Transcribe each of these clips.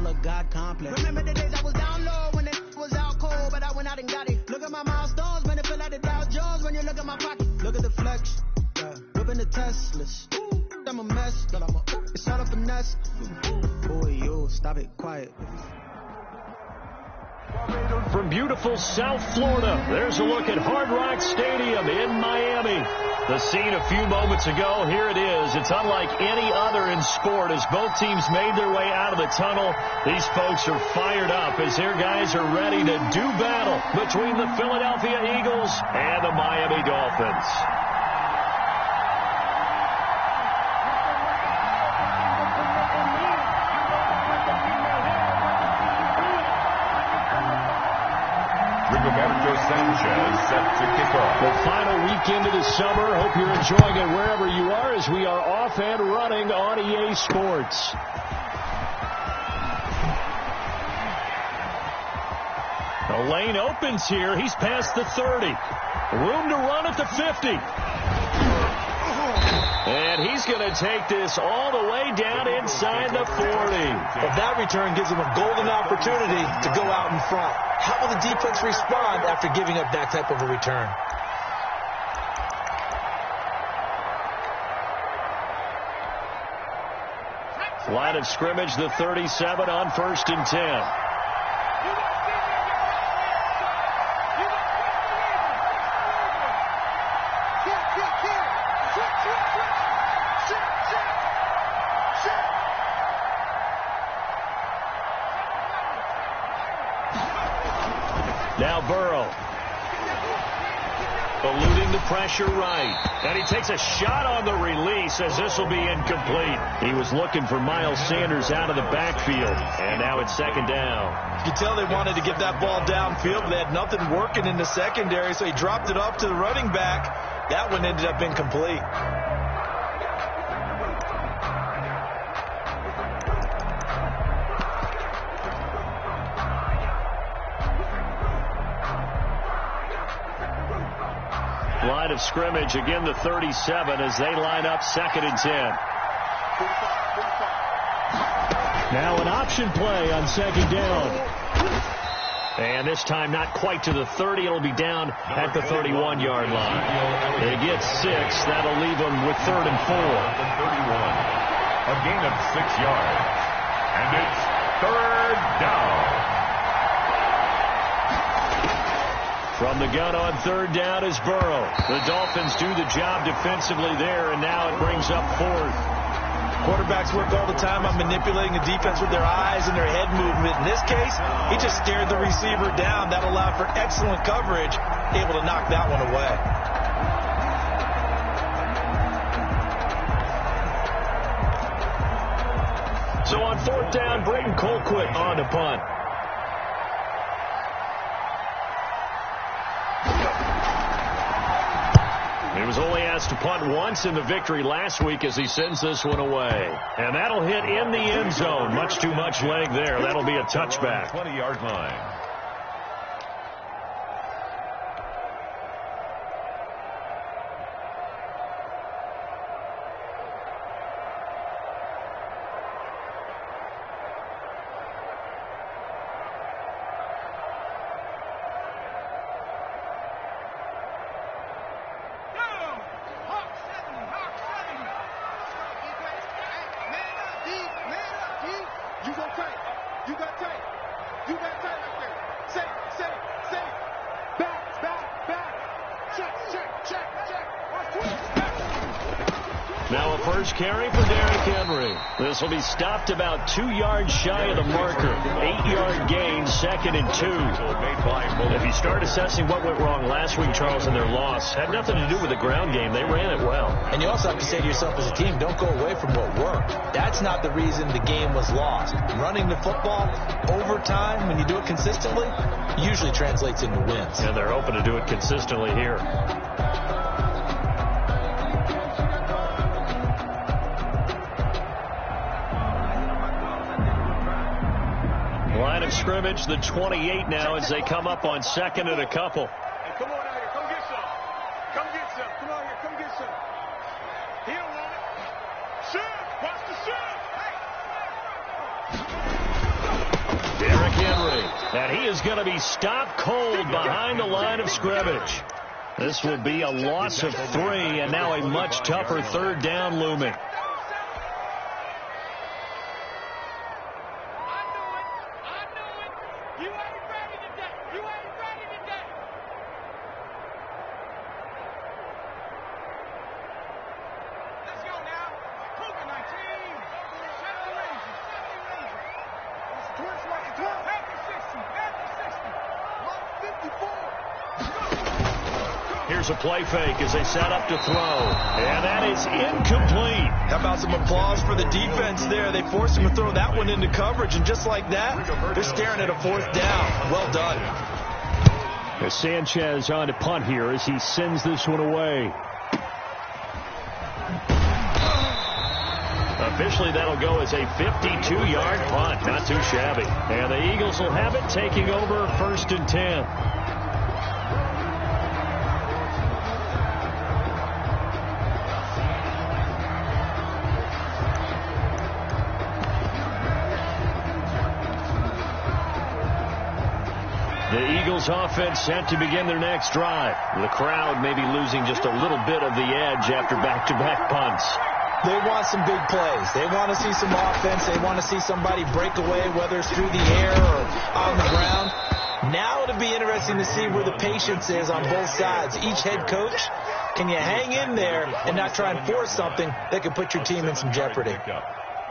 a God complex. Remember the days I was down low when it was out cold, but I went out and got it. Look at my milestones, man, it feel like the Dow Jones when you look at my pocket. Look at the flex, yeah. Whipping the Teslas. I'm a mess, but it's all a finesse. Boy, you stop it, quiet. From beautiful South Florida, there's a look at Hard Rock Stadium in Miami. The scene a few moments ago, here it is. It's unlike any other in sport as both teams made their way out of the tunnel. These folks are fired up as their guys are ready to do battle between the Philadelphia Eagles and the Miami Dolphins. Sanchez set to kick off. The final weekend of the summer. Hope you're enjoying it wherever you are as we are off and running on EA Sports. The lane opens here. He's past the 30. Room to run at the 50. And he's going to take this all the way down inside the 40. Well, that return gives him a golden opportunity to go out in front. How will the defense respond after giving up that type of a return? Line of scrimmage, the 37 on 1st and 10. Now Burrow. Eluding the pressure right. And he takes a shot on the release as this will be incomplete. He was looking for Miles Sanders out of the backfield. And now it's 2nd down. You tell they wanted to get that ball downfield, but they had nothing working in the secondary, so he dropped it off to the running back. That one ended up incomplete. Line of scrimmage, again the 37 as they line up 2nd and 10. Now an option play on 2nd down. And this time not quite to the 30. It'll be down at the 31-yard line. They get 6. That'll leave them with 3rd and 4. 31. A gain of 6 yards. And it's 3rd down. From the gun on 3rd down is Burrow. The Dolphins do the job defensively there, and now it brings up 4th. Quarterbacks work all the time on manipulating the defense with their eyes and their head movement. In this case, he just stared the receiver down. That allowed for excellent coverage, able to knock that one away. So on 4th down, Britton Colquitt on to punt. He was only asked to punt once in the victory last week as he sends this one away. And that'll hit in the end zone. Much too much leg there. That'll be a touchback. 20-yard line. Now a first carry for Derrick Henry. This will be stopped about 2 yards shy of the marker. 8-yard gain, 2nd and 2. If you start assessing what went wrong last week, Charles, in their loss, had nothing to do with the ground game. They ran it well. And you also have to say to yourself as a team, don't go away from what worked. That's not the reason the game was lost. Running the football over time, when you do it consistently, usually translates into wins. And they're hoping to do it consistently here. Line of scrimmage, the 28 now as they come up on 2nd and a couple. Hey, come on out here. Come get some. Come get some. Come on here. Come get some. He don't want it. Shoot. Watch the shoot. Hey. And he is going to be stopped cold behind the line of scrimmage. This will be a loss of 3, and now a much tougher third down looming. Here's a play fake as they set up to throw. And that is incomplete. How about some applause for the defense there? They forced him to throw that one into coverage, and just like that, they're staring at a 4th down. Well done. As Sanchez on to punt here as he sends this one away. Officially, that'll go as a 52-yard punt. Not too shabby. And the Eagles will have it, taking over 1st and 10. The Eagles offense set to begin their next drive. The crowd may be losing just a little bit of the edge after back-to-back punts. They want some big plays. They want to see some offense. They want to see somebody break away, whether it's through the air or on the ground. Now it'll be interesting to see where the patience is on both sides. Each head coach, can you hang in there and not try and force something that could put your team in some jeopardy?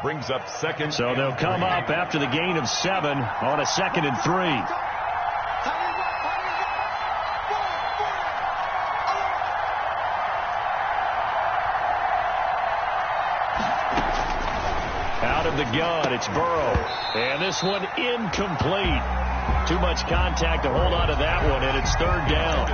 Brings up second. So they'll come up after the gain of 7 on a 2nd and 3. Out of the gun, it's Burrow. And this one incomplete. Too much contact to hold on to that one, and it's 3rd down.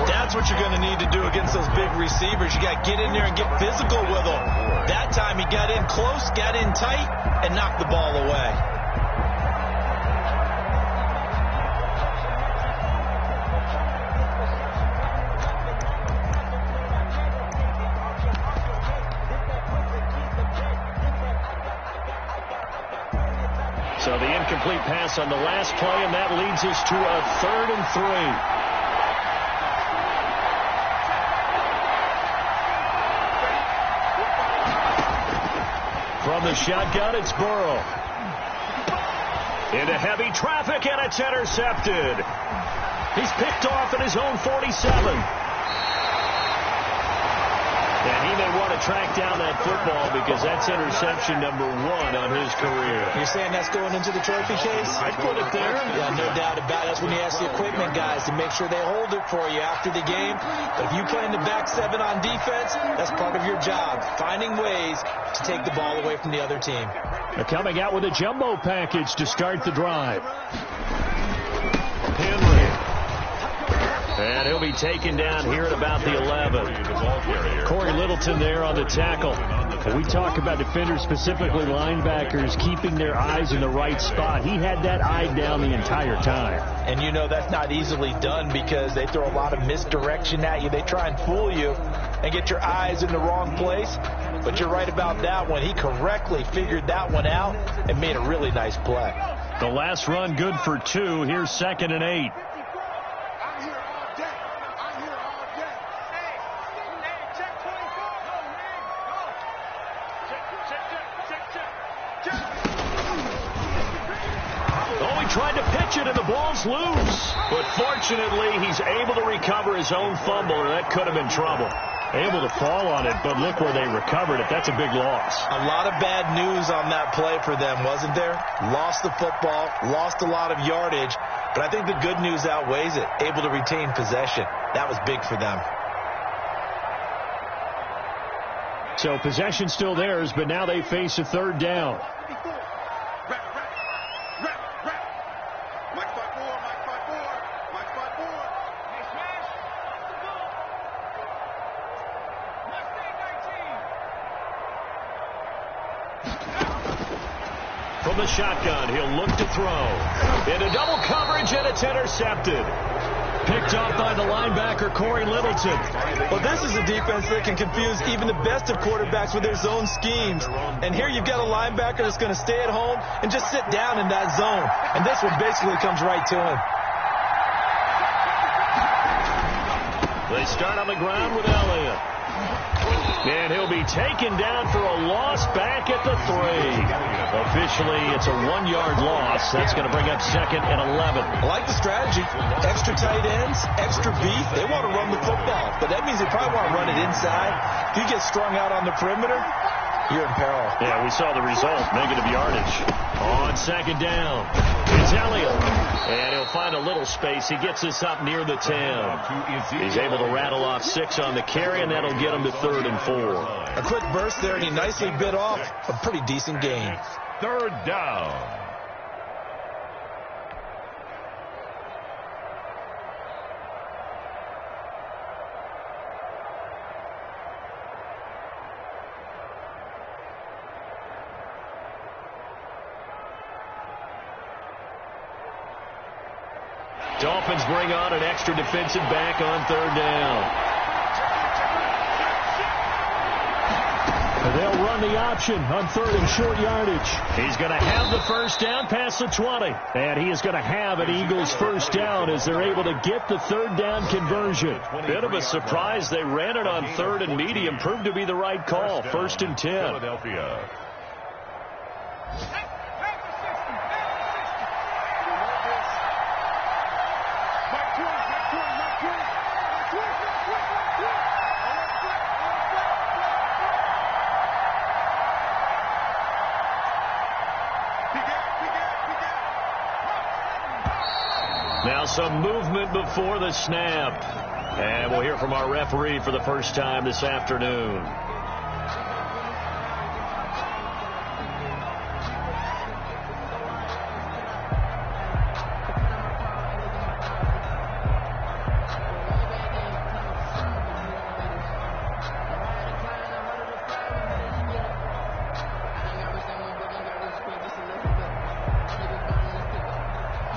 That's what you're going to need to do against those big receivers. You got to get in there and get physical with them. That time he got in close, got in tight, and knocked the ball away. So the incomplete pass on the last play, and that leads us to a 3rd and 3. From the shotgun, it's Burrow. Into heavy traffic, and it's intercepted. He's picked off at his own 47. And he may want to track down that football because that's interception number 1 on his career. You're saying that's going into the trophy case? I'd put it there. Yeah, no doubt about it. That's when you ask the equipment guys to make sure they hold it for you after the game. But if you play in the back 7 on defense, that's part of your job, finding ways to take the ball away from the other team. They're coming out with a jumbo package to start the drive. Henry. And he'll be taken down here at about the 11. Corey Littleton there on the tackle. We talk about defenders, specifically linebackers, keeping their eyes in the right spot. He had that eye down the entire time. And you know that's not easily done because they throw a lot of misdirection at you. They try and fool you and get your eyes in the wrong place. But you're right about that one. He correctly figured that one out and made a really nice play. The last run good for 2. Here's 2nd and 8. Tried to pitch it, and the ball's loose. But fortunately, he's able to recover his own fumble, or that could have been trouble. Able to fall on it, but look where they recovered it. That's a big loss. A lot of bad news on that play for them, wasn't there? Lost the football, lost a lot of yardage, but I think the good news outweighs it. Able to retain possession. That was big for them. So possession still theirs, but now they face a 3rd down. From the shotgun, he'll look to throw. Into double coverage, and it's intercepted. Picked off by the linebacker, Corey Littleton. Well, this is a defense that can confuse even the best of quarterbacks with their zone schemes. And here you've got a linebacker that's going to stay at home and just sit down in that zone. And this one basically comes right to him. They start on the ground with Elliott. And he'll be taken down for a loss back at the 3. Officially, it's a 1-yard loss. That's going to bring up 2nd and 11. I like the strategy. Extra tight ends, extra beef. They want to run the football, but that means they probably want to run it inside. If you get strung out on the perimeter, you're in peril. Yeah, we saw the result. Negative yardage. On 2nd down, it's Elliott. And he'll find a little space. He gets us up near the 10. He's able to rattle off 6 on the carry, and that'll get him to 3rd and 4. A quick burst there, and he nicely bit off a pretty decent gain. 3rd down. Dolphins bring on an extra defensive back on 3rd down. They'll run the option on 3rd and short yardage. He's going to have the first down past the 20. And he is going to have an Eagles first down as they're able to get the 3rd down conversion. Bit of a surprise. They ran it on 3rd and medium. Proved to be the right call. 1st and 10. Philadelphia. Now some movement before the snap. And we'll hear from our referee for the first time this afternoon.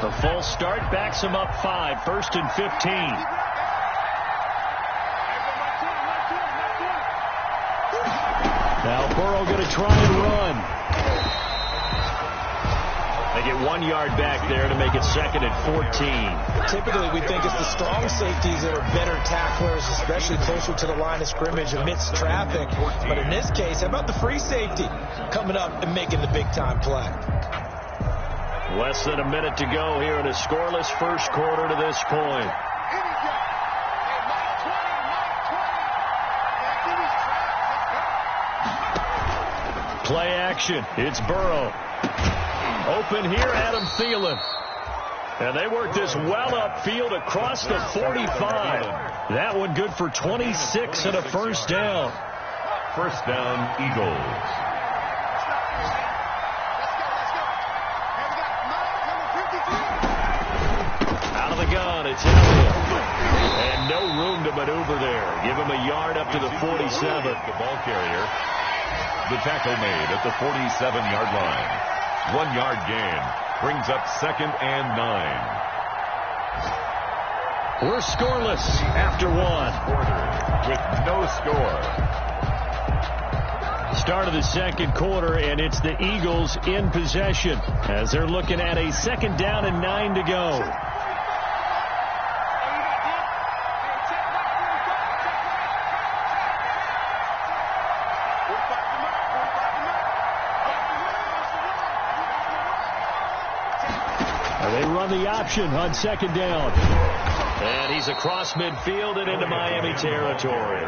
The full start backs him up 5, 1st and 15. Now Burrow going to try and run. They get 1 yard back there to make it 2nd and 14. Typically, we think it's the strong safeties that are better tacklers, especially closer to the line of scrimmage amidst traffic. But in this case, how about the free safety coming up and making the big-time play? Less than a minute to go here in a scoreless first quarter to this point. Play action. It's Burrow. Open here, Adam Thielen. And they work this well upfield across the 45. That one good for 26 and a first down. First down, Eagles. Out of the gun, it's Elliott. And no room to maneuver there. Give him a yard up to the 47. The ball carrier. The tackle made at the 47-yard line. 1 yard gain. Brings up 2nd and 9. We're scoreless after 1. With no score. Start of the second quarter, and it's the Eagles in possession as they're looking at a 2nd down and 9 to go. They run the option on 2nd down. And he's across midfield and into Miami territory.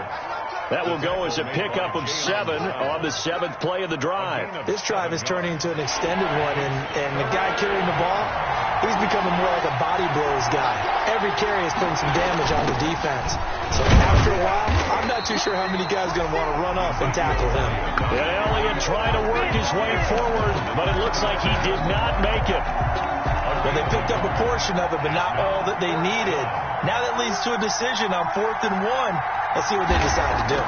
That will go as a pickup of 7 on the 7th play of the drive. This drive is turning into an extended one, and the guy carrying the ball, he's becoming more like a body blows guy. Every carry is putting some damage on the defense. So after a while, I'm not too sure how many guys are going to want to run up and tackle him. And Elliott trying to work his way forward, but it looks like he did not make it. Well, they picked up a portion of it, but not all that they needed. Now that leads to a decision on 4th and 1. Let's see what they decide to do.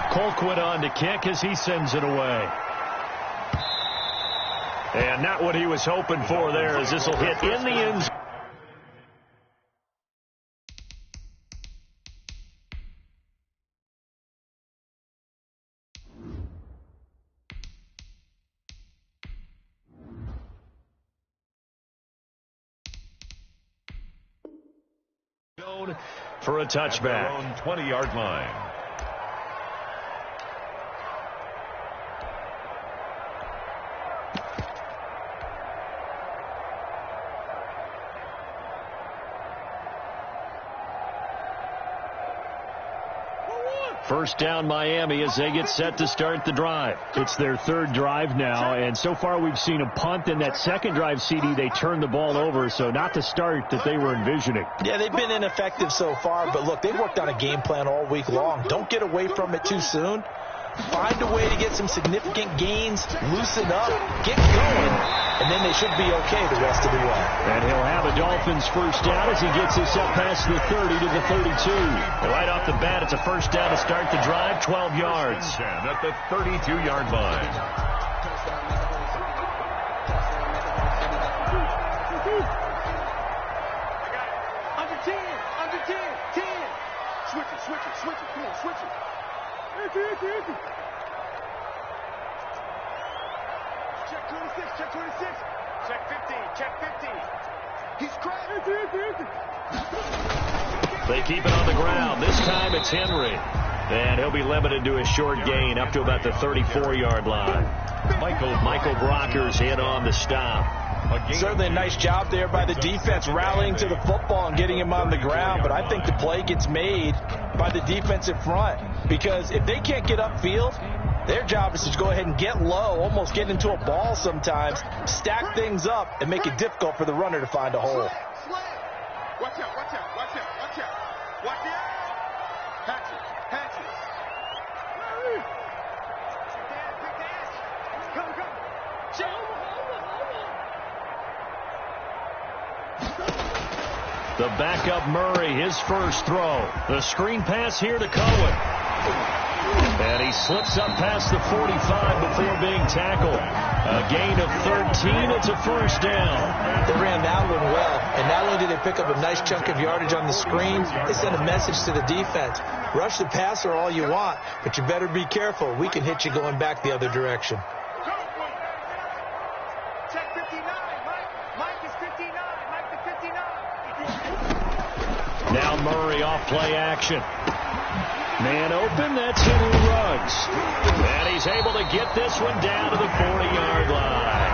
Colquitt on to kick as he sends it away. And not what he was hoping for there, as this will hit in the end zone. zone for a touchback. Their own 20-yard line. First down Miami as they get set to start the drive. It's their third drive now, and so far we've seen a punt. In that second drive, CD, they turned the ball over, so not the start that they were envisioning. Yeah, they've been ineffective so far, but look, they've worked on a game plan all week long. Don't get away from it too soon. Find a way to get some significant gains, loosen up, get going, and then they should be okay the rest of the way. And he'll have a Dolphins first down as he gets this up past the 30 to the 32. Right off the bat, it's a first down to start the drive, 12 yards. At the 32-yard line. Switch it, come on, switch it. Check 26, check 26. Check 15, check 15. He's cracked. They keep it on the ground. This time it's Henry. And he'll be limited to a short gain up to about the 34-yard line. Michael Brockers in on the stop. Certainly a nice job there by the defense rallying to the football and getting him on the ground, but I think the play gets made by the defensive front, because if they can't get upfield, their job is to go ahead and get low, almost get into a ball sometimes, stack things up, and make it difficult for the runner to find a hole. Watch out, watch out, watch out, watch out. Watch out. Hatch it. The backup Murray, his first throw. The screen pass here to Cohen. And he slips up past the 45 before being tackled. A gain of 13. It's a first down. They ran that one well. And not only did they pick up a nice chunk of yardage on the screen, they sent a message to the defense. Rush the passer all you want, but you better be careful. We can hit you going back the other direction. Check 59, Mike is 59. Mike is 59. Now Murray off play action. Man open, that's Henry Ruggs. And he's able to get this one down to the 40-yard line.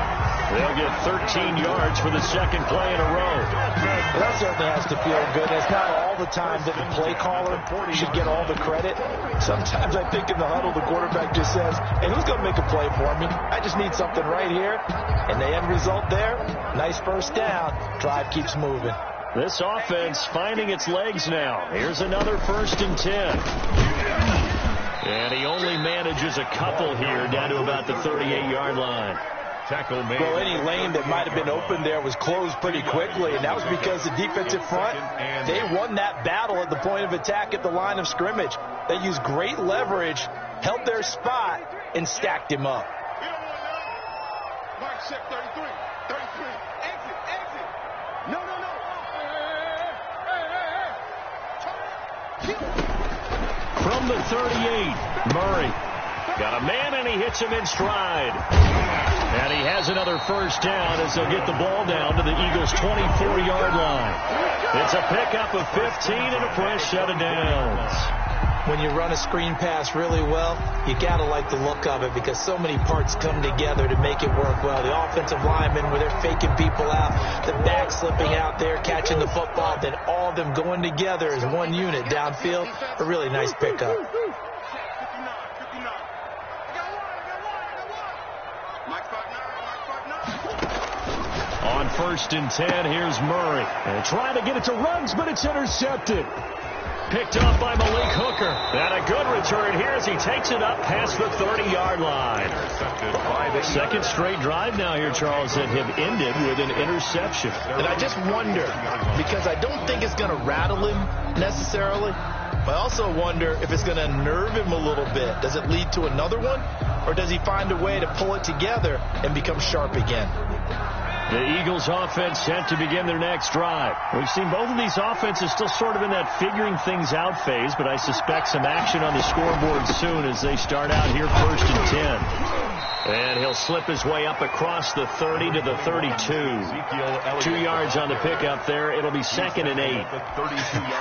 They'll get 13 yards for the second play in a row. Well, that certainly has to feel good. It's not all the time that the play caller should get all the credit. Sometimes I think in the huddle, the quarterback just says, hey, who's going to make a play for me? I just need something right here. And the end result there, nice first down. Drive keeps moving. This offense finding its legs now. Here's another 1st and 10. And he only manages a couple here down to about the 38-yard line. Tackle made. Well, any lane that might have been open there was closed pretty quickly, and that was because the defensive front, they won that battle at the point of attack at the line of scrimmage. They used great leverage, held their spot, and stacked him up. Mark check 33. 33. Exit. No. From the 38, Murray got a man, and he hits him in stride. And he has another first down as they'll get the ball down to the Eagles' 24-yard line. It's a pickup of 15 and a fresh set of downs. When you run a screen pass really well, you got to like the look of it because so many parts come together to make it work well. The offensive linemen, where they're faking people out, the back slipping out there, catching the football, then all of them going together as one unit downfield. A really nice pickup. On 1st and 10, here's Murray. And trying to get it to Ruggs, but it's intercepted. Picked up by Malik Hooker. And a good return here as he takes it up past the 30-yard line. Second straight drive now here, Charles, that have ended with an interception. And I just wonder, because I don't think it's going to rattle him necessarily, but I also wonder if it's going to nerve him a little bit. Does it lead to another one, or does he find a way to pull it together and become sharp again? The Eagles offense set to begin their next drive. We've seen both of these offenses still sort of in that figuring things out phase, but I suspect some action on the scoreboard soon as they start out here 1st and 10. And he'll slip his way up across the 30 to the 32. 2 yards on the pickup there. It'll be 2nd and 8.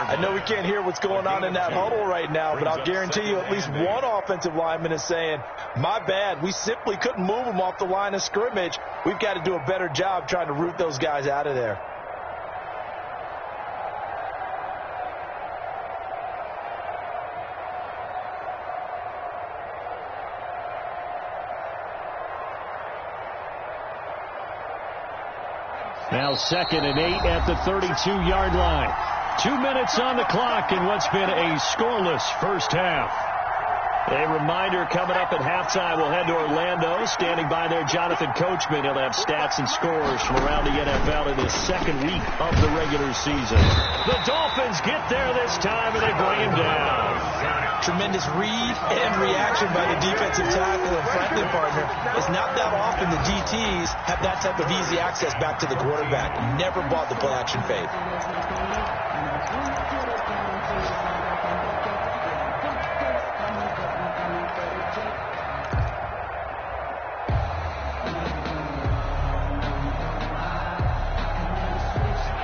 I know we can't hear what's going on in that huddle right now, but I'll guarantee you at least one offensive lineman is saying, my bad, we simply couldn't move them off the line of scrimmage. We've got to do a better job trying to root those guys out of there. Now 2nd and 8 at the 32-yard line. 2 minutes on the clock in what's been a scoreless first half. A reminder coming up at halftime, we'll head to Orlando. Standing by there, Jonathan Coachman. He'll have stats and scores from around the NFL in the second week of the regular season. The Dolphins get there this time, and they bring him down. Tremendous read and reaction by the defensive tackle and friendly partner. It's not that often the DTs have that type of easy access back to the quarterback. Never bought the play-action fade.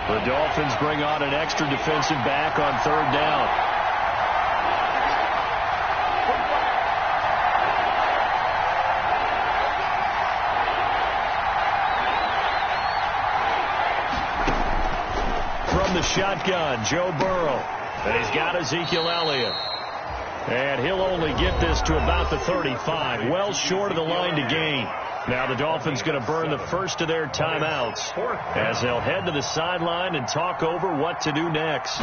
The Dolphins bring on an extra defensive back on 3rd down. From the shotgun, Joe Burrow. And he's got Ezekiel Elliott. And he'll only get this to about the 35, well short of the line to gain. Now the Dolphins going to burn the first of their timeouts as they'll head to the sideline and talk over what to do next.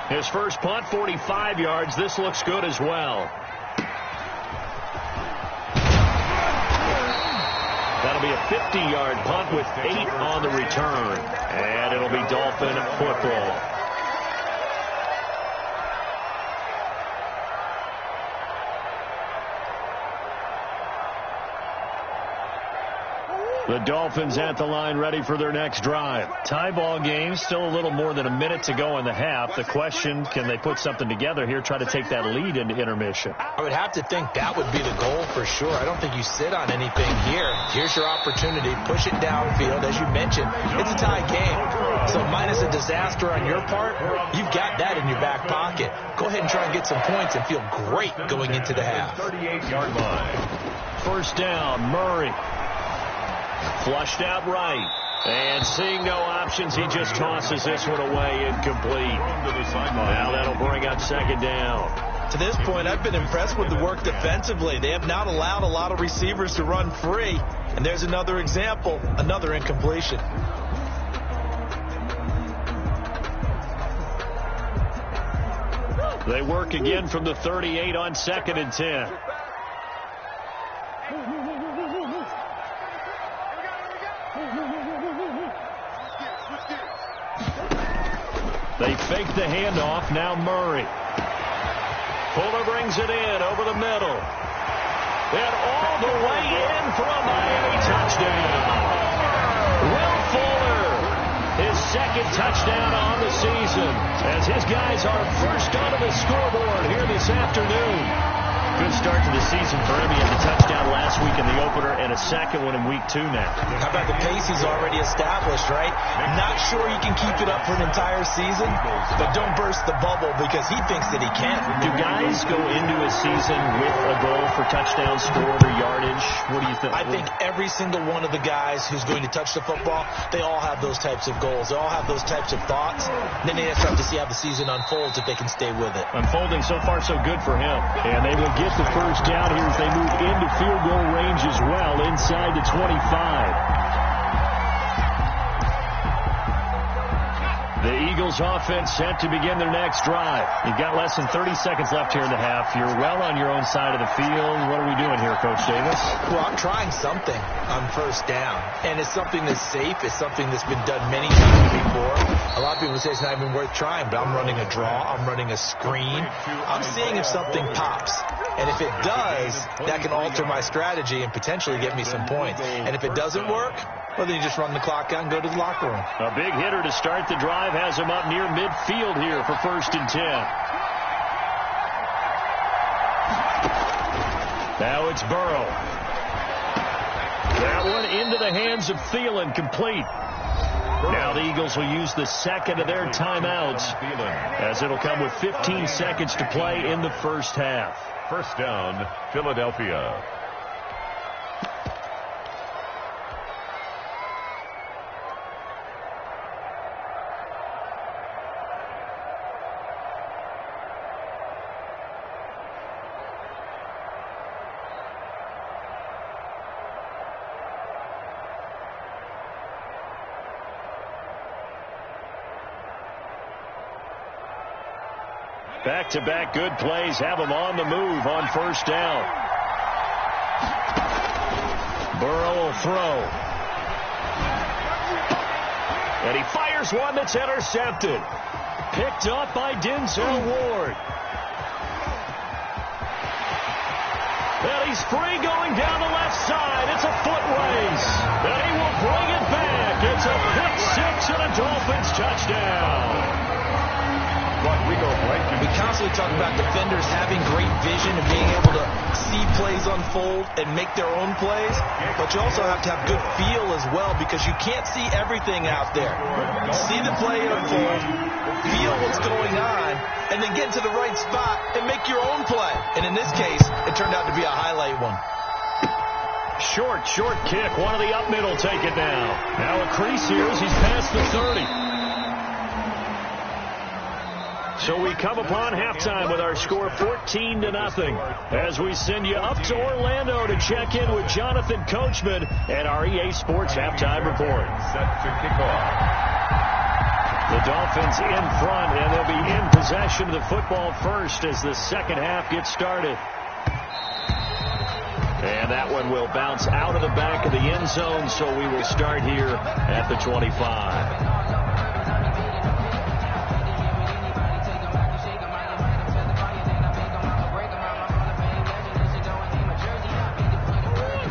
His first punt, 45 yards. This looks good as well. That'll be a 50-yard punt with 8 on the return. And it'll be Dolphin football. The Dolphins at the line ready for their next drive. Tie ball game, still a little more than a minute to go in the half. The question, can they put something together here, try to take that lead into intermission? I would have to think that would be the goal for sure. I don't think you sit on anything here. Here's your opportunity. Push it downfield. As you mentioned, it's a tie game. So minus a disaster on your part, you've got that in your back pocket. Go ahead and try and get some points and feel great going into the half. 38-yard line. First down, Murray. Flushed out right. And seeing no options, he just tosses this one away, incomplete. Now that'll bring up 2nd down. To this point, I've been impressed with the work defensively. They have not allowed a lot of receivers to run free. And there's another example, another incompletion. They work again from the 38 on 2nd and 10. They fake the handoff. Now Murray. Fuller brings it in over the middle. And all the way in for a Miami touchdown. Will Fuller, his 2nd touchdown on the season, as his guys are first onto the scoreboard here this afternoon. Good start to the season for him. He had the touchdown last week in the opener and a 2nd one in week 2 now. How about the pace he's already established, right? Not sure he can keep it up for an entire season, but don't burst the bubble because he thinks that he can. Do guys go into a season with a goal for touchdown scored or yardage? What do you think? I think every single one of the guys who's going to touch the football, they all have those types of goals. They all have those types of thoughts. And then they have to see how the season unfolds if they can stay with it. Unfolding so far so good for him. And they will get the first down here as they move into field goal range as well, inside the 25. The Eagles offense set to begin their next drive. You've got less than 30 seconds left here in the half. You're well on your own side of the field. What are we doing here, Coach Davis? Well, I'm trying something on first down. And it's something that's safe. It's something that's been done many times before. A lot of people say it's not even worth trying, but I'm running a draw. I'm running a screen. I'm seeing if something pops. And if it does, that can alter my strategy and potentially get me some points. And if it doesn't work, well, then you just run the clock out and go to the locker room. A big hitter to start the drive has him up near midfield here for 1st and 10. Now it's Burrow. That one into the hands of Thielen, complete. Now the Eagles will use the second of their timeouts, as it'll come with 15 seconds to play in the first half. First down, Philadelphia. Back-to-back good plays have them on the move on first down. Burrow will throw. And he fires one that's intercepted. Picked up by Denzel Ward. And he's free going down the left side. It's a foot race. And he will bring it back. It's a pick six and a Dolphins touchdown. We constantly talk about defenders having great vision and being able to see plays unfold and make their own plays, but you also have to have good feel as well, because you can't see everything out there. See the play unfold, feel what's going on, and then get to the right spot and make your own play. And in this case, it turned out to be a highlight one. Short kick. One of the up middle take it now. Now a crease here as he's past the 30. So we come upon halftime with our score 14-0 as we send you up to Orlando to check in with Jonathan Coachman and our EA Sports halftime report. Set to kick off. The Dolphins in front, and they'll be in possession of the football first as the second half gets started. And that one will bounce out of the back of the end zone, so we will start here at the 25.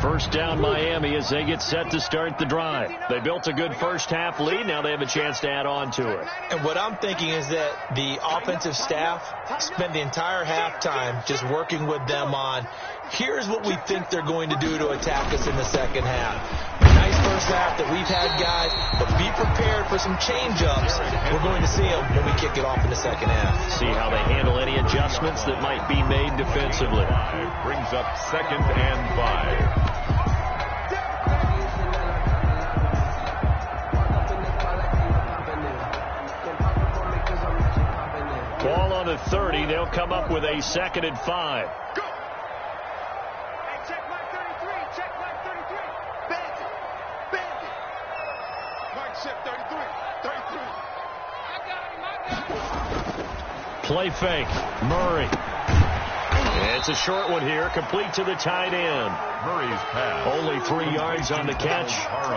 First down Miami as they get set to start the drive. They built a good first half lead. Now they have a chance to add on to it. And what I'm thinking is that the offensive staff spent the entire halftime just working with them on, here's what we think they're going to do to attack us in the second half. Nice first half that we've had, guys, but be prepared for some change-ups. We're going to see them when we kick it off in the second half. See how they handle any adjustments that might be made defensively. Brings up 2nd and 5. Ball on the 30. They'll come up with a 2nd and 5. Go! Hey, check mark 33. Check mark 33. Bandit. Bandit. Mark check 33. 33. I got him. Play fake. Murray. It's a short one here, complete to the tight end. Murray's pass. Only 3 yards on the catch.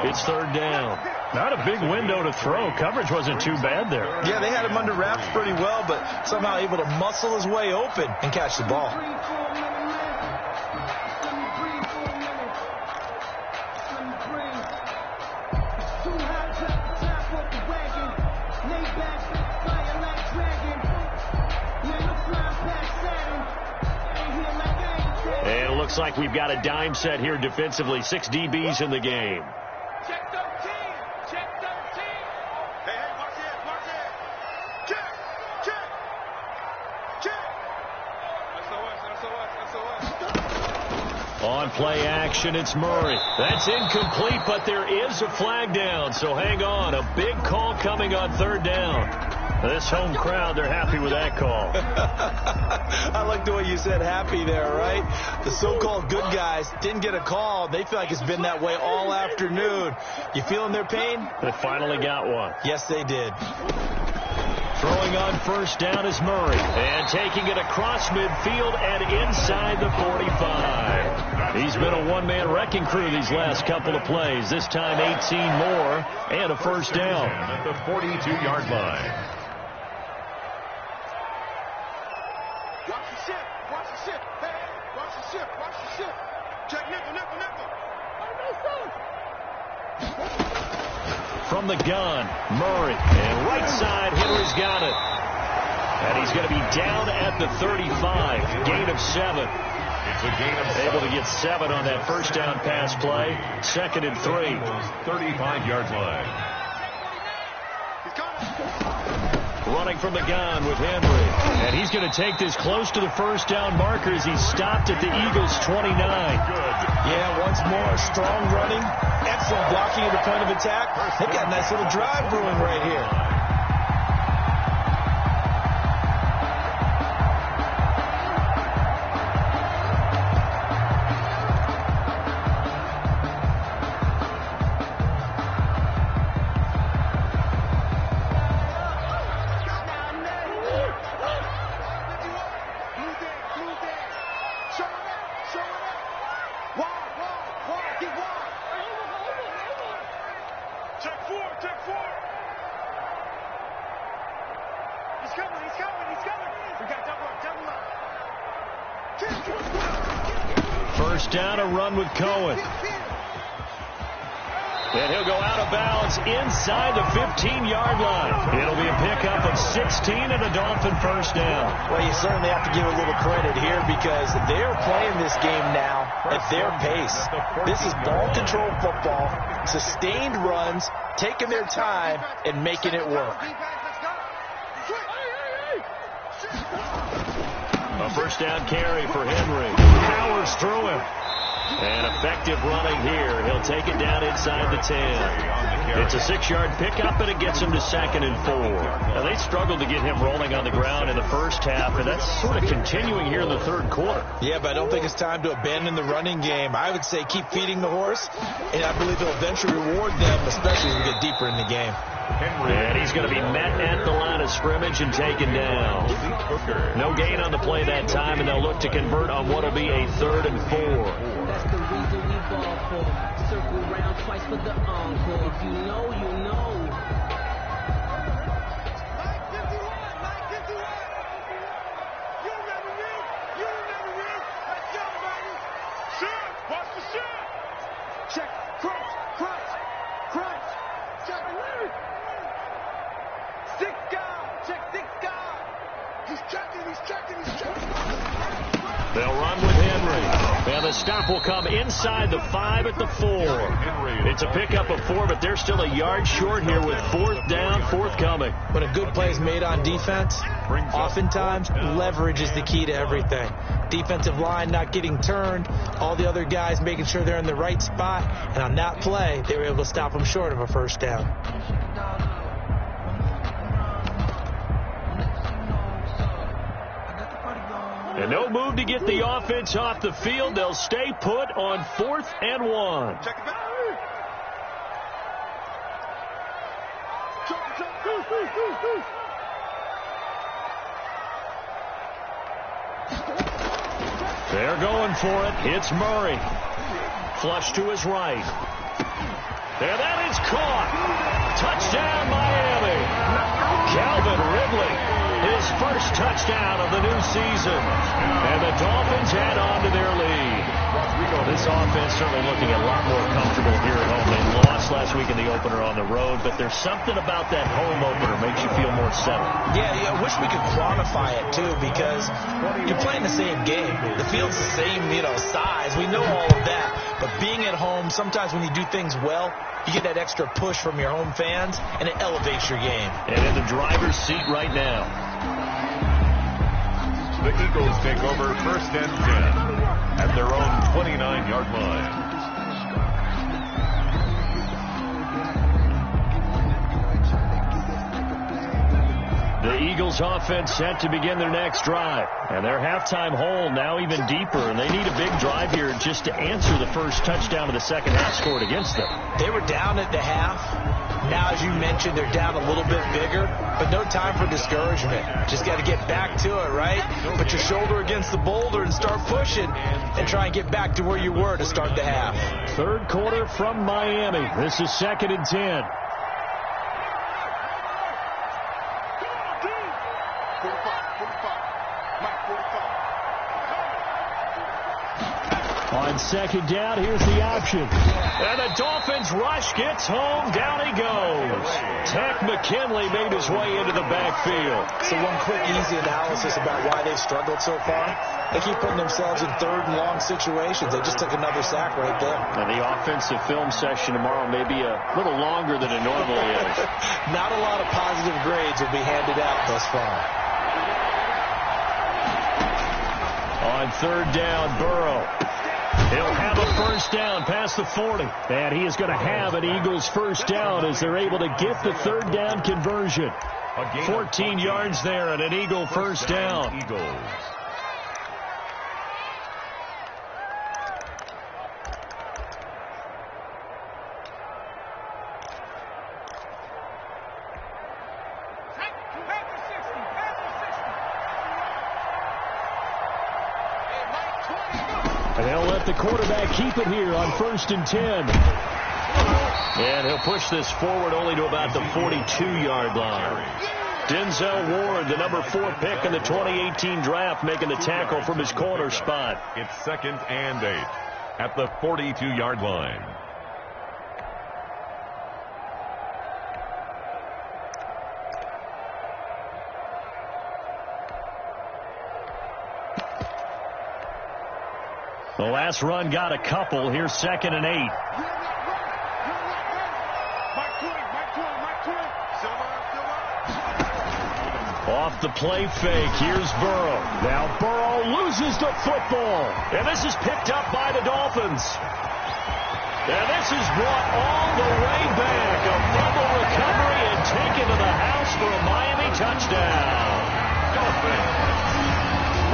It's 3rd down. Not a big window to throw. Coverage wasn't too bad there. Yeah, they had him under wraps pretty well, but somehow able to muscle his way open and catch the ball. And it looks like we've got a dime set here defensively. 6 DBs in the game. Check 13. Check 13. Hey, watch this. Watch this. Check. SOS. On play action, it's Murray. That's incomplete, but there is a flag down. So hang on. A big call coming on 3rd down. This home crowd, they're happy with that call. I like the way you said happy there, right? The so-called good guys didn't get a call. They feel like it's been that way all afternoon. You feeling their pain? They finally got one. Yes, they did. Throwing on first down is Murray. And taking it across midfield and inside the 45. He's been a one-man wrecking crew these last couple of plays. This time 18 more and a first down. At the 42-yard line. Watch the ship. Watch the ship. Hey, watch the ship. Watch the ship. Check nickel. From the gun, Murray. And right side, Henry's got it. And he's going to be down at the 35. Gain of 7. It's a gain of 7. Able to get 7 on that first down pass play. 2nd and 3. 35-yard line. Running from the gun with Henry. And he's going to take this close to the first down marker as he's stopped at the Eagles' 29. Good. Yeah, once more, strong running. Excellent blocking at the point of attack. They've got a nice little drive brewing right here. First down, a run with Cohen. And he'll go out of bounds inside the 15-yard line. It'll be a pickup of 16 and a Dolphin first down. Well, you certainly have to give a little credit here because they're playing this game now at their pace. This is ball control football, sustained runs, taking their time and making it work. A first down carry for Henry. Powers through him. And effective running here. He'll take it down inside the 10. It's a 6-yard pickup, and it gets him to 2nd and 4. Now, they struggled to get him rolling on the ground in the first half, and that's sort of continuing here in the third quarter. Yeah, but I don't think it's time to abandon the running game. I would say keep feeding the horse, and I believe it'll eventually reward them, especially as we get deeper in the game. And he's going to be met at the line of scrimmage and taken down. No gain on the play that time, and they'll look to convert on what will be a 3rd and 4. That's the reason we ball for. Circle round twice for the encore. If you know, you know. You remember me? Let's go, baby. Shot. Watch the shot. Check. Crunch. Check. Six guard. Check 6 guard. He's checking. They'll run with Henry. And the stop will come inside the 5 at the 4. It's a pickup of 4, but they're still a yard short here with 4th down forthcoming. When a good play is made on defense, oftentimes leverage is the key to everything. Defensive line not getting turned, all the other guys making sure they're in the right spot, and on that play, they were able to stop them short of a first down. And no move to get the offense off the field. They'll stay put on 4th and 1. Check it back. They're going for it. It's Murray. Flush to his right. There, that is caught. Touchdown, Miami. Calvin Ridley. His first touchdown of the new season. And the Dolphins add on to their lead. This offense certainly looking a lot more comfortable here at home. They lost last week in the opener on the road, but there's something about that home opener makes you feel more settled. Yeah, I wish we could quantify it, too, because you're playing the same game. The field's the same, size. We know all of that. But being at home, sometimes when you do things well, you get that extra push from your home fans, and it elevates your game. And in the driver's seat right now. The Eagles take over 1st and 10 at their own 29-yard line. The Eagles offense set to begin their next drive. And their halftime hole now even deeper. And they need a big drive here just to answer the first touchdown of the second half scored against them. They were down at the half. Now, as you mentioned, they're down a little bit bigger, but no time for discouragement. Just got to get back to it, right? Put your shoulder against the boulder and start pushing and try and get back to where you were to start the half. Third quarter from Miami. This is 2nd and 10. On second down. Here's the option. And the Dolphins rush gets home. Down he goes. Tech McKinley made his way into the backfield. So one quick, easy analysis about why they struggled so far. They keep putting themselves in third and long situations. They just took another sack right there. And the offensive film session tomorrow may be a little longer than it normally is. Not a lot of positive grades will be handed out thus far. On third down, Burrow. He'll have a first down past the 40. And he is going to have an Eagles first down as they're able to get the third down conversion. 14 yards there and an Eagle first down. Eagles. And they'll let the quarterback keep it here on 1st and 10. And he'll push this forward only to about the 42-yard line. Denzel Ward, the number 4 pick in the 2018 draft, making the tackle from his corner spot. It's 2nd and 8 at the 42-yard line. The last run got a couple. Here's 2nd and 8. Off the play fake. Here's Burrow. Now Burrow loses the football. And this is picked up by the Dolphins. And this is brought all the way back. A fumble recovery and taken to the house for a Miami touchdown.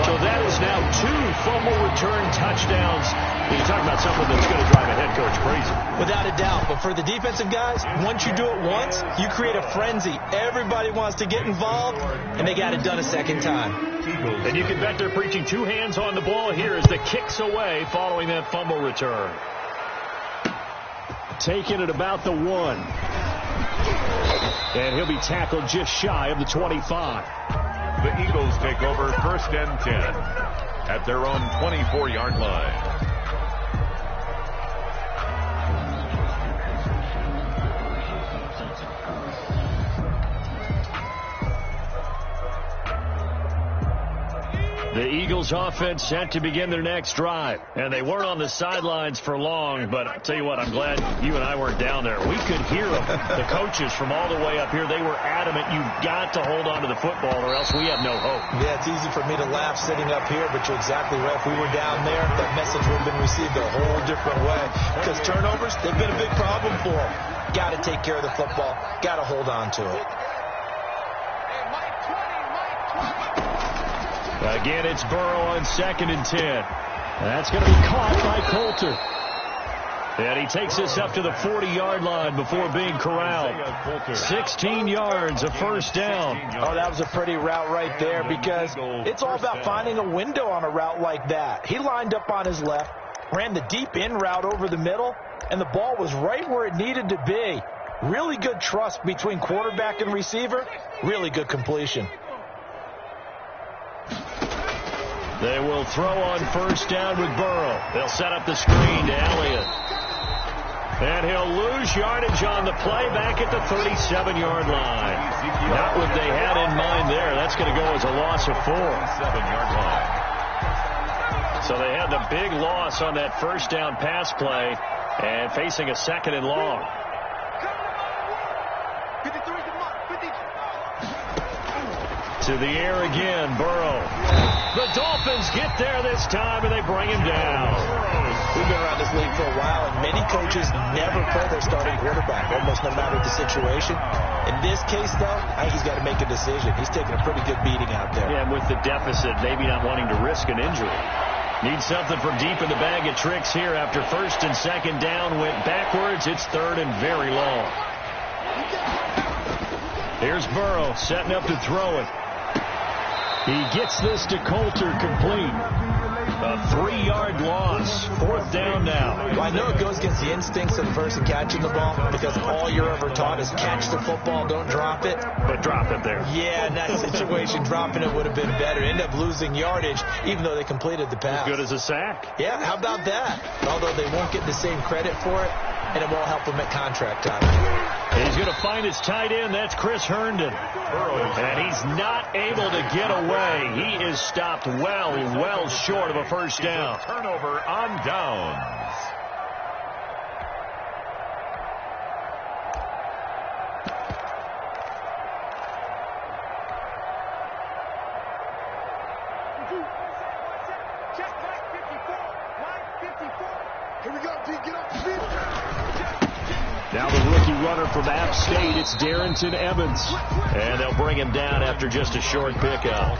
So that is now 2 fumble return touchdowns. You're talking about something that's going to drive a head coach crazy. Without a doubt. But for the defensive guys, once you do it once, you create a frenzy. Everybody wants to get involved, and they got it done a second time. And you can bet they're preaching 2 hands on the ball here as the kick's away following that fumble return. Taking it about the 1. And he'll be tackled just shy of the 25. The Eagles take over 1st and 10 at their own 24-yard line. The Eagles offense set to begin their next drive. And they weren't on the sidelines for long, but I'll tell you what, I'm glad you and I weren't down there. We could hear them. The coaches from all the way up here, they were adamant, you've got to hold on to the football or else we have no hope. Yeah, it's easy for me to laugh sitting up here, but you're exactly right. If we were down there, that message would have been received a whole different way. Because turnovers, they've been a big problem for them. Got to take care of the football. Got to hold on to it. Again, it's Burrow on 2nd and 10. That's going to be caught by Coulter. And he takes this up to the 40-yard line before being corralled. 16 yards, a first down. Oh, that was a pretty route right there because it's all about finding a window on a route like that. He lined up on his left, ran the deep in route over the middle, and the ball was right where it needed to be. Really good trust between quarterback and receiver. Really good completion. They will throw on first down with Burrow. They'll set up the screen to Elliott. And he'll lose yardage on the play back at the 37-yard line. Not what they had in mind there. That's going to go as a loss of 4. 7-yard line. So they had the big loss on that first down pass play and facing a 2nd and long. To the air again, Burrow. The Dolphins get there this time, and they bring him down. We've been around this league for a while, and many coaches never play their starting quarterback, almost no matter the situation. In this case, though, I think he's got to make a decision. He's taking a pretty good beating out there. Yeah, and with the deficit, maybe not wanting to risk an injury. Needs something from deep in the bag of tricks here after 1st and 2nd down. Went backwards. It's 3rd and very long. Here's Burrow setting up to throw it. He gets this to Coulter complete. A 3-yard loss. 4th down now. Well, I know it goes against the instincts of the person catching the ball because all you're ever taught is catch the football, don't drop it. But drop it there. Yeah, in that situation, dropping it would have been better. End up losing yardage, even though they completed the pass. As good as a sack. Yeah, how about that? Although they won't get the same credit for it, and it won't help them at contract time. He's going to find his tight end. That's Chris Herndon. And he's not able to get away. He is stopped well short of a first down. Turnover on downs. Check line 54. Here we go, D. Get up to speed. Now the rookie runner from App State, it's Darrington Evans. And they'll bring him down after just a short pickup.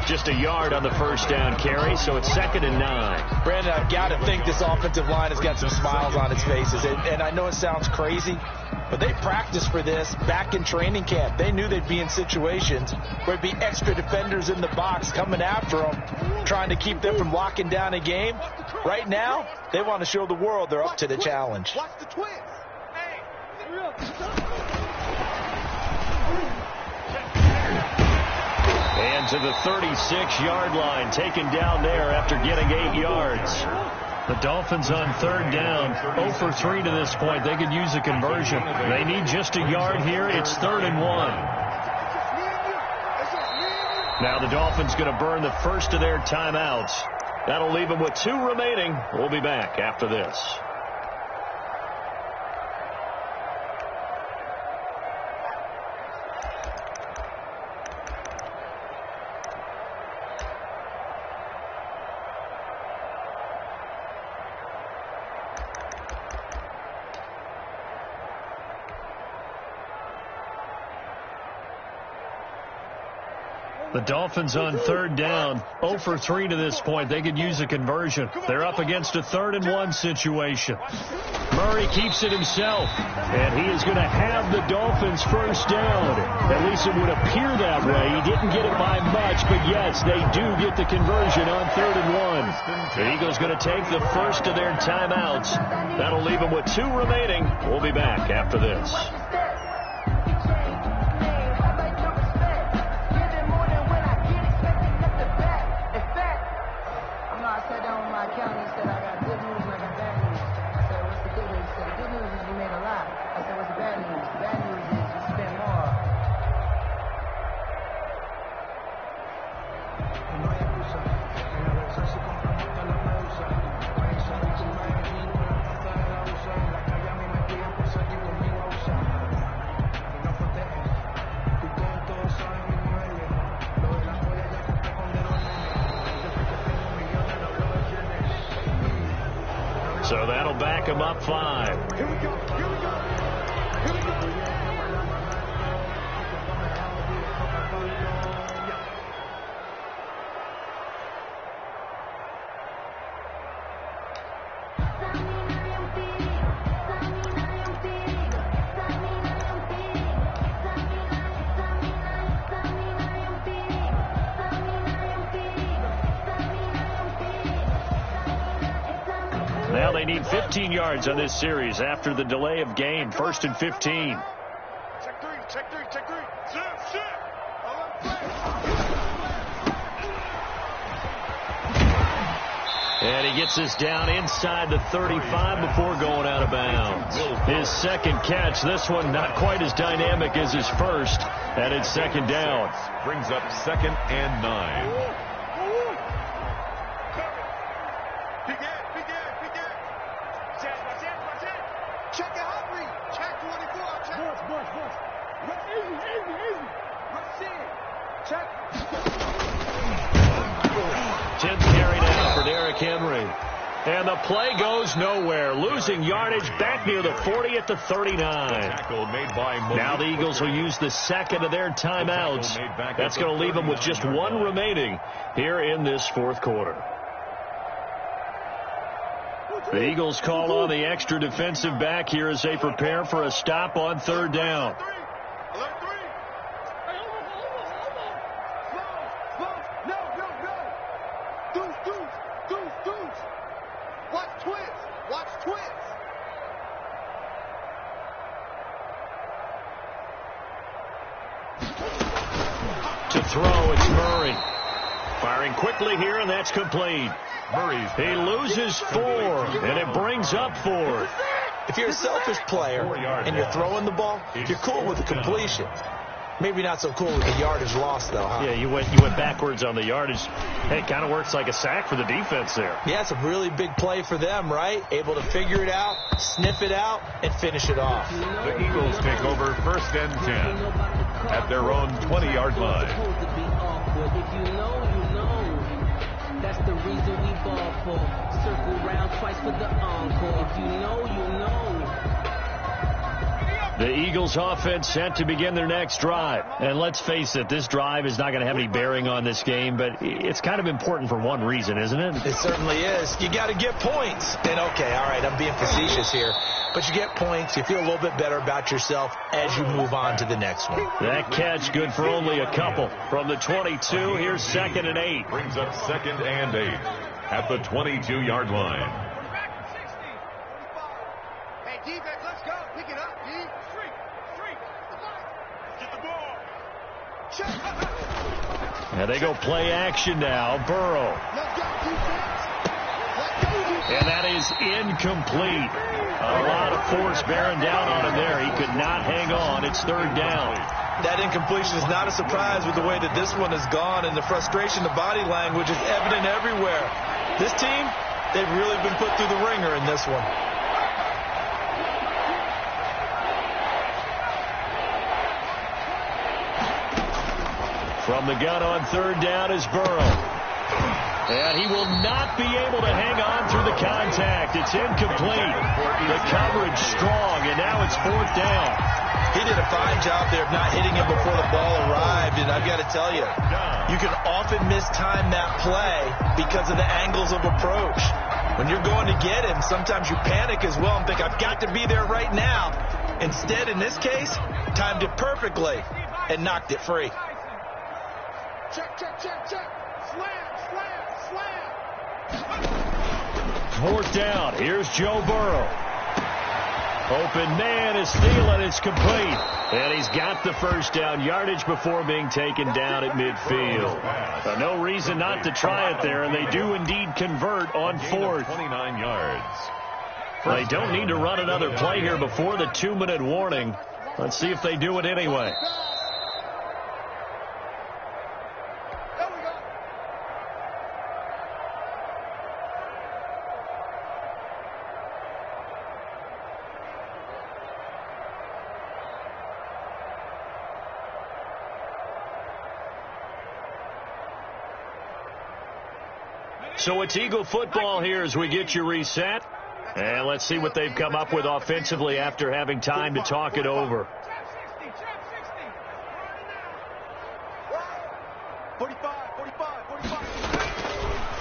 Just a yard on the first down carry, so it's 2nd and 9. Brandon, I've got to think this offensive line has got some smiles on its faces. And I know it sounds crazy, but they practiced for this back in training camp. They knew they'd be in situations where there'd be extra defenders in the box coming after them, trying to keep them from locking down a game. Right now, they want to show the world they're up to the challenge. Watch the twins. And to the 36-yard line, taken down there after getting 8 yards. The Dolphins on 3rd down, 0 for 3 to this point. They could use a conversion. They need just a yard here. It's 3rd and 1. Now the Dolphins going to burn the first of their timeouts. That'll leave them with 2 remaining. We'll be back after this. The Dolphins on 3rd down, 0 for 3 to this point. They could use a conversion. They're up against a 3rd and 1 situation. Murray keeps it himself, and he is going to have the Dolphins first down. At least it would appear that way. He didn't get it by much, but yes, they do get the conversion on 3rd and 1. The Eagles going to take the first of their timeouts. That'll leave them with 2 remaining. We'll be back after this. So that'll back him up 5. Here we go. Here we go. Here we go. Now they need 15 yards on this series after the delay of game. 1st and 15. Check three. Sit. And he gets this down inside the 35 before going out of bounds. His second catch, this one not quite as dynamic as his first, and it's 2nd down. Brings up 2nd and 9. Check it out, read. Check 24. Check. Boys. Easy. Rush in. Check. 10th carry now for Derrick Henry. And the play goes nowhere. Losing yardage back near the 40 at the 39. Now the Eagles will use the second of their timeouts. That's going to leave them with just 1 remaining here in this 4th quarter. The Eagles call on the extra defensive back here as they prepare for a stop on 3rd down. throw. It's Murray. Firing quickly here, and that's complete. He loses 4, and it brings up 4. If you're a selfish player and you're throwing the ball, you're cool with the completion. Maybe not so cool with the yardage loss, though, huh? Yeah, you went backwards on the yardage. Hey, it kind of works like a sack for the defense there. Yeah, it's a really big play for them, right? Able to figure it out, sniff it out, and finish it off. The Eagles take over 1st and 10 at their own 20-yard line. If you know, you know. That's the reason we ball for. Circle round twice for the encore. If you know, you know. The Eagles offense set to begin their next drive. And let's face it, this drive is not going to have any bearing on this game, but it's kind of important for one reason, isn't it? It certainly is. You got to get points. And okay, all right, I'm being facetious here, but you get points. You feel a little bit better about yourself as you move on to the next one. That catch good for only a couple. From the 22, here's 2nd and 8. Brings up 2nd and 8 at the 22-yard line. Hey, defense, let's go. Pick it up, D. Streak. Get the ball. And they go play action now. Burrow. Let's go, defense. Let's go, defense. And that is incomplete. A lot of force bearing down on him there. He could not hang on. It's 3rd down. That incompletion is not a surprise with the way that this one has gone, and the frustration, the body language is evident everywhere. This team, they've really been put through the ringer in this one. From the gun on 3rd down is Burrow. And he will not be able to hang on through the contact. It's incomplete. The coverage strong, and now it's 4th down. He did a fine job there of not hitting him before the ball arrived, and I've got to tell you, you can often mistime that play because of the angles of approach. When you're going to get him, sometimes you panic as well and think, I've got to be there right now. Instead, in this case, timed it perfectly and knocked it free. Check. Slam. 4th down. Here's Joe Burrow. Open man is Thielen. It's complete. And he's got the 1st down yardage before being taken down at midfield. No reason not to try it there, and they do indeed convert on 4th. 29 yards. They don't need to run another play here before the 2-minute warning. Let's see if they do it anyway. So it's Eagle football here as we get you reset. And let's see what they've come up with offensively after having time to talk it over. 45.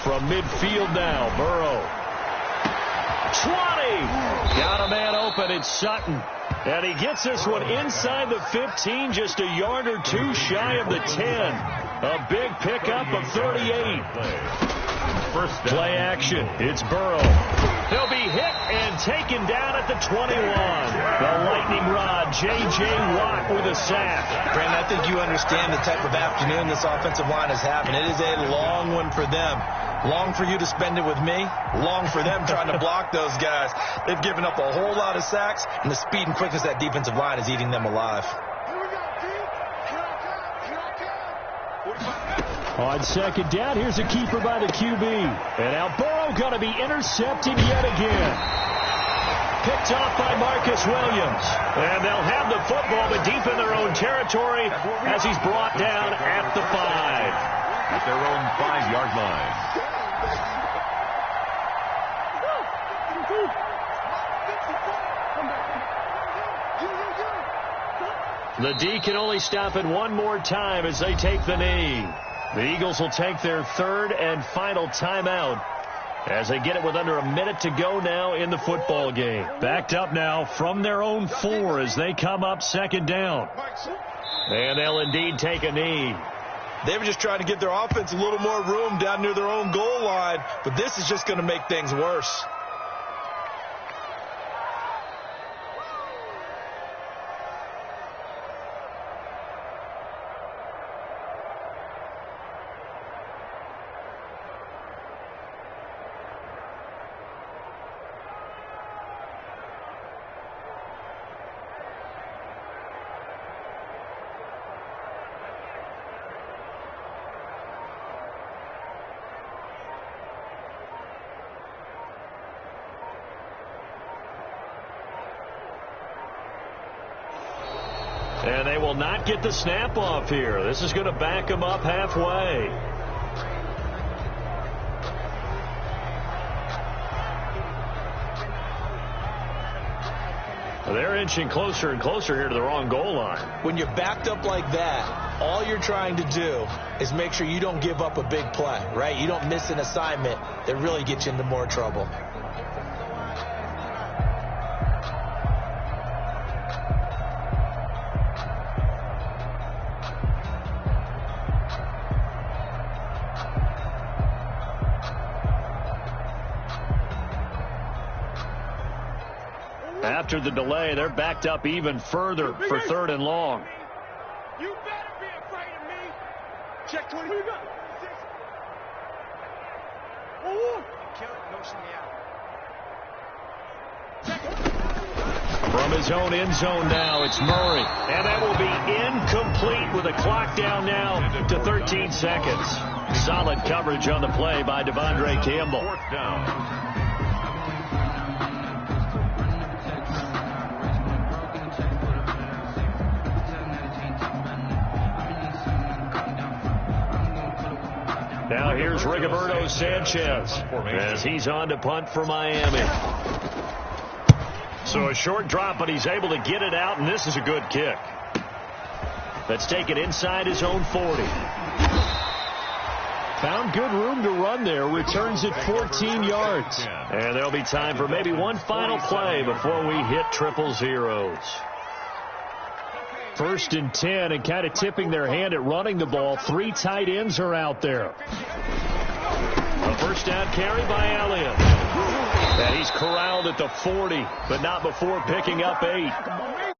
From midfield now, Burrow. 20! Got a man open, it's Sutton. And he gets this one inside the 15, just a yard or two shy of the 10. A big pickup of 38. Play action. It's Burrow. He'll be hit and taken down at the 21. The lightning rod, J.J. Watt with a sack. Brandon, I think you understand the type of afternoon this offensive line is having. It is a long one for them. Long for you to spend it with me. Long for them trying to block those guys. They've given up a whole lot of sacks, and the speed and quickness of that defensive line is eating them alive. On 2nd down, here's a keeper by the QB. And now Burrow going to be intercepted yet again. Picked off by Marcus Williams. And they'll have the football, but deep in their own territory as he's brought down at the 5. At their own 5-yard line. The D can only stop it one more time as they take the knee. The Eagles will take their 3rd and final timeout as they get it with under a minute to go now in the football game. Backed up now from their own 4 as they come up 2nd down. And they'll indeed take a knee. They were just trying to give their offense a little more room down near their own goal line, but this is just going to make things worse. And they will not get the snap off here. This is going to back them up halfway. They're inching closer and closer here to the wrong goal line. When you're backed up like that, all you're trying to do is make sure you don't give up a big play, right? You don't miss an assignment that really gets you into more trouble. After the delay, they're backed up even further for 3rd and long. You better be afraid of me. Check 20. Who you got? 6. Oh, kill it. No shimmy out. From his own end zone now, it's Murray. And that will be incomplete with a clock down now to 13 seconds. Solid coverage on the play by Devondre Campbell. 4th down. Now here's Rigoberto Sanchez as he's on to punt for Miami. So a short drop, but he's able to get it out, and this is a good kick. That's taken inside his own 40. Found good room to run there. Returns it 14 yards. And there'll be time for maybe one final play before we hit triple zeros. 1st and 10, and kind of tipping their hand at running the ball. 3 tight ends are out there. A first down carry by Elliott. And he's corralled at the 40, but not before picking up 8.